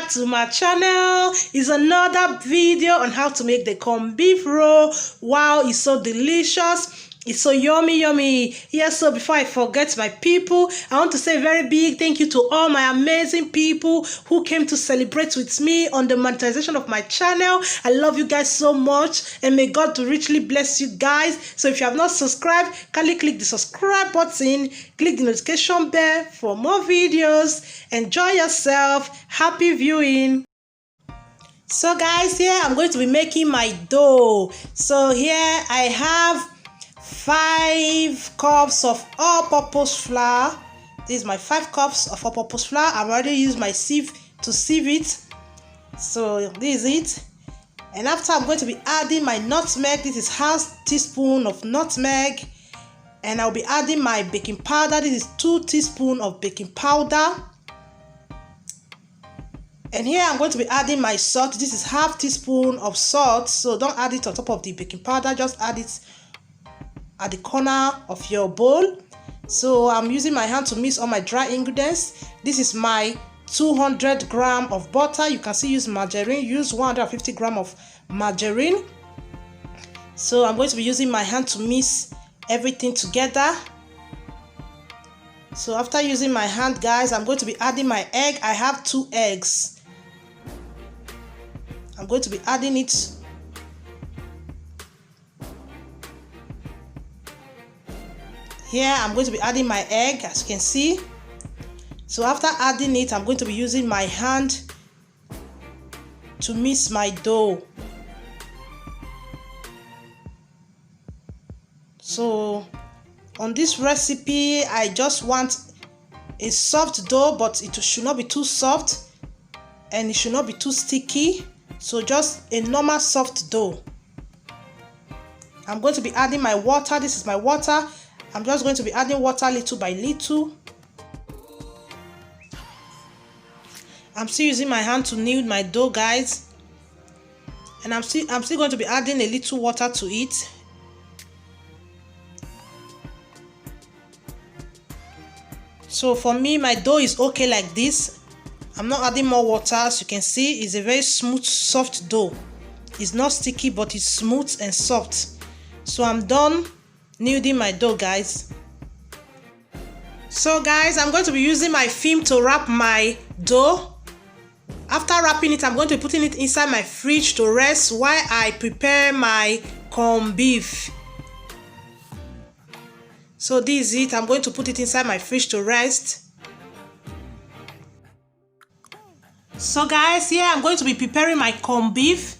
back to my channel. It's another video on how to make the corned beef roll. Wow, it's so delicious. It's so yummy. Yes, so before I forget, my people, I want to say a very big thank you to all my amazing people who came to celebrate with me on the monetization of my channel. I love you guys so much, and may God richly bless you guys. So if you have not subscribed, kindly click the subscribe button, click the notification bell for more videos. Enjoy yourself. Happy viewing. So guys, here I'm going to be making my dough. So here I have 5 cups of all-purpose flour. This is my 5 cups of all-purpose flour. I've already used my sieve to sieve it. So this is it. And after, I'm going to be adding my nutmeg. This is half teaspoon of nutmeg. And I'll be adding my baking powder. This is 2 teaspoons of baking powder. And here I'm going to be adding my salt. This is half teaspoon of salt. So don't add it on top of the baking powder. Just add it at the corner of your bowl. So I'm using my hand to mix all my dry ingredients. This is my 200 grams of butter. You can still use margarine. Use 150 grams of margarine. So I'm going to be using my hand to mix everything together. So after using my hand, guys, I'm going to be adding my egg. I have 2 eggs. I'm going to be adding it. Here I'm going to be adding my egg, as you can see. So after adding it, I'm going to be using my hand to mix my dough. So on this recipe, I just want a soft dough, but it should not be too soft and it should not be too sticky. So just a normal soft dough. I'm going to be adding my water. This is my water. I'm just going to be adding water little by little. I'm still using my hand to knead my dough, guys. And I'm still going to be adding a little water to it. So for me, my dough is okay like this. I'm not adding more water. As you can see, it's a very smooth, soft dough. It's not sticky, but it's smooth and soft. So I'm done kneading my dough, guys. So guys, I'm going to be using my film to wrap my dough. After wrapping it, I'm going to be putting it inside my fridge to rest while I prepare my corned beef. So this is it. I'm going to put it inside my fridge to rest. So guys, here I'm going to be preparing my corned beef.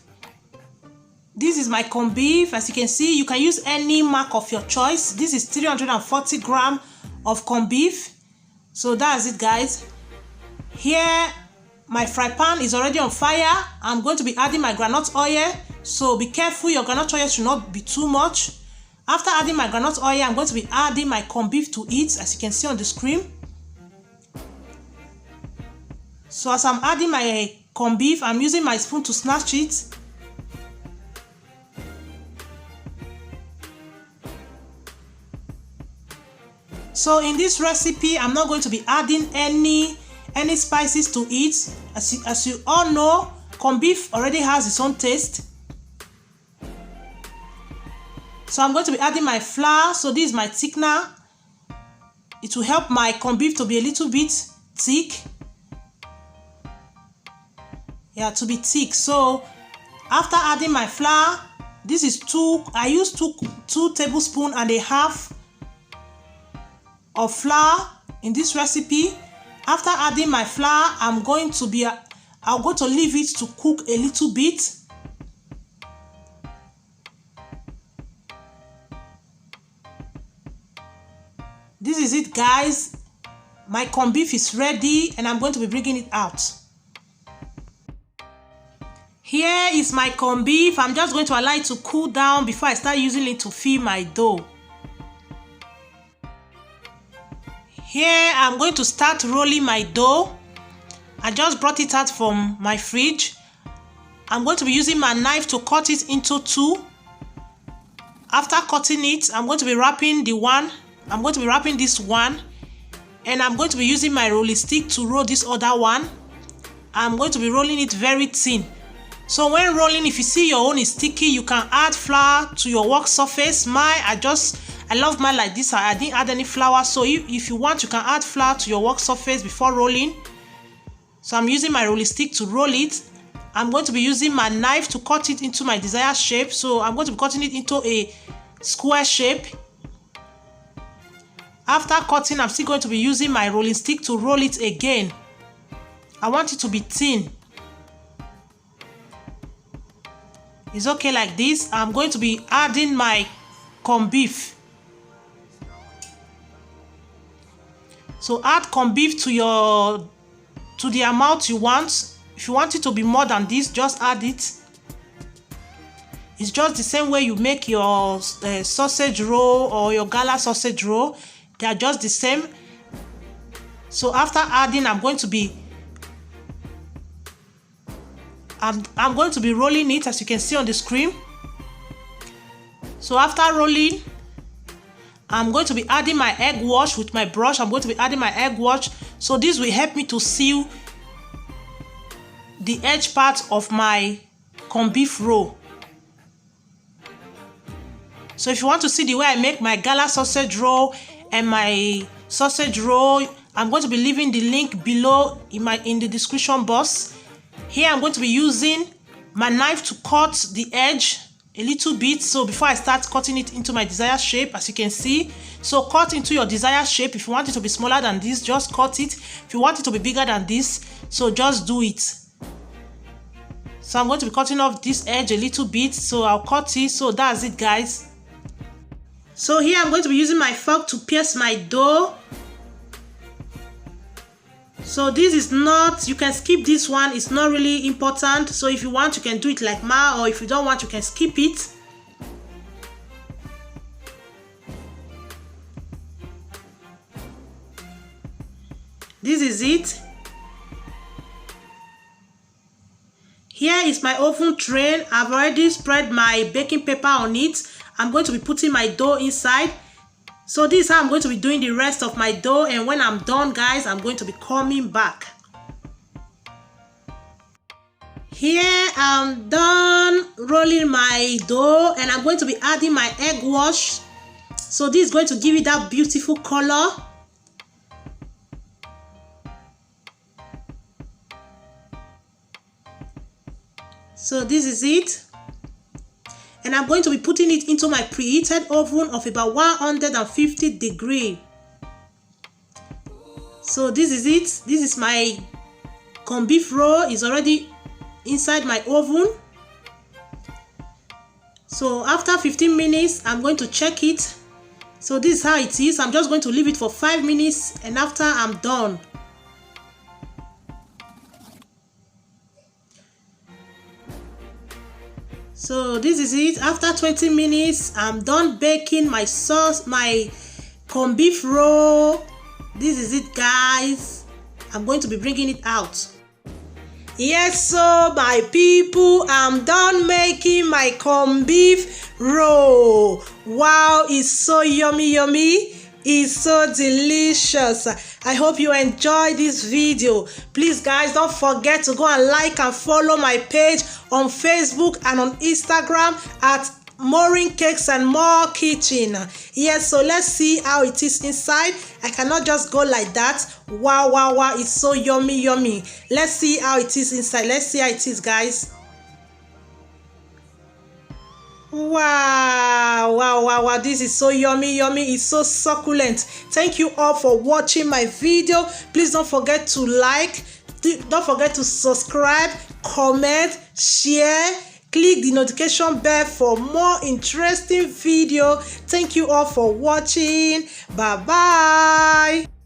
This is my corned beef. As you can see, you can use any mark of your choice. This is 340 grams of corned beef. So that's it, guys. Here, my fry pan is already on fire. I'm going to be adding my groundnut oil. So be careful, your groundnut oil should not be too much. After adding my groundnut oil, I'm going to be adding my corned beef to it, as you can see on the screen. So as I'm adding my corned beef, I'm using my spoon to snatch it. So in this recipe, I'm not going to be adding any spices to it. As you all know, corned beef already has its own taste. So I'm going to be adding my flour. So this is my thickener. It will help my corned beef to be a little bit thick. Yeah, to be thick. So after adding my flour, this is I use 2 tablespoons and a half of flour in this recipe. After adding my flour, I'm going to leave it to cook a little bit. This is it, guys. My corned beef is ready and I'm going to be bringing it out. Here is my corned beef. I'm just going to allow it to cool down before I start using it to fill my dough. Here I'm going to start rolling my dough. I just brought it out from my fridge. I'm going to be using my knife to cut it into 2. After cutting it, I'm going to be wrapping this one, and I'm going to be using my rolling stick to roll this other one. I'm going to be rolling it very thin. So when rolling, if you see your own is sticky, you can add flour to your work surface. I love mine like this. I didn't add any flour. So if you want, you can add flour to your work surface before rolling. So I'm using my rolling stick to roll it. I'm going to be using my knife to cut it into my desired shape. So I'm going to be cutting it into a square shape. After cutting, I'm still going to be using my rolling stick to roll it again. I want it to be thin. It's okay like this. I'm going to be adding my corned beef. So add corned beef to the amount you want. If you want it to be more than this, just add it. It's just the same way you make your sausage roll or your gala sausage roll. They are just the same. So after adding, I'm going to be rolling it, as you can see on the screen. So after rolling, I'm going to be adding my egg wash with my brush. I'm going to be adding my egg wash. So this will help me to seal the edge part of my corned beef roll. So if you want to see the way I make my gala sausage roll and my sausage roll, I'm going to be leaving the link below in the description box. Here I'm going to be using my knife to cut the edge a little bit. So before I start cutting it into my desired shape, as you can see. So cut into your desired shape. If you want it to be smaller than this, just cut it. If you want it to be bigger than this, so just do it. So I'm going to be cutting off this edge a little bit. So I'll cut it. So that's it, guys. So here I'm going to be using my fork to pierce my dough. So this is not, you can skip this one, it's not really important. So if you want, you can do it like Ma, or if you don't want, you can skip it. This is it. Here is my oven tray. I've already spread my baking paper on it. I'm going to be putting my dough inside. So this is how I'm going to be doing the rest of my dough, and when I'm done, guys, I'm going to be coming back. Here I'm done rolling my dough, and I'm going to be adding my egg wash. So this is going to give it that beautiful color. So this is it. And I'm going to be putting it into my preheated oven of about 150 degrees. So this is it. This is my corned beef roll. It's already inside my oven. So after 15 minutes, I'm going to check it. So this is how it is. I'm just going to leave it for 5 minutes, and after I'm done. So this is it. After 20 minutes, I'm done baking my corned beef roll. This is it, guys. I'm going to be bringing it out. Yes, so my people, I'm done making my corned beef roll. Wow, it's so yummy, yummy. It's so delicious. I hope you enjoyed this video. Please, guys, don't forget to go and like and follow my page on Facebook and on Instagram at Maureen Cakes and More Kitchen. Yes, so let's see how it is inside. I cannot just go like that. Wow, wow, wow, it's so yummy, yummy. Let's see how it is inside. Let's see how it is, guys. Wow, wow, wow, wow, this is so yummy, yummy. It's so succulent. Thank you all for watching my video. Please don't forget to like, don't forget to subscribe, comment, share, click the notification bell for more interesting video. Thank you all for watching. Bye bye.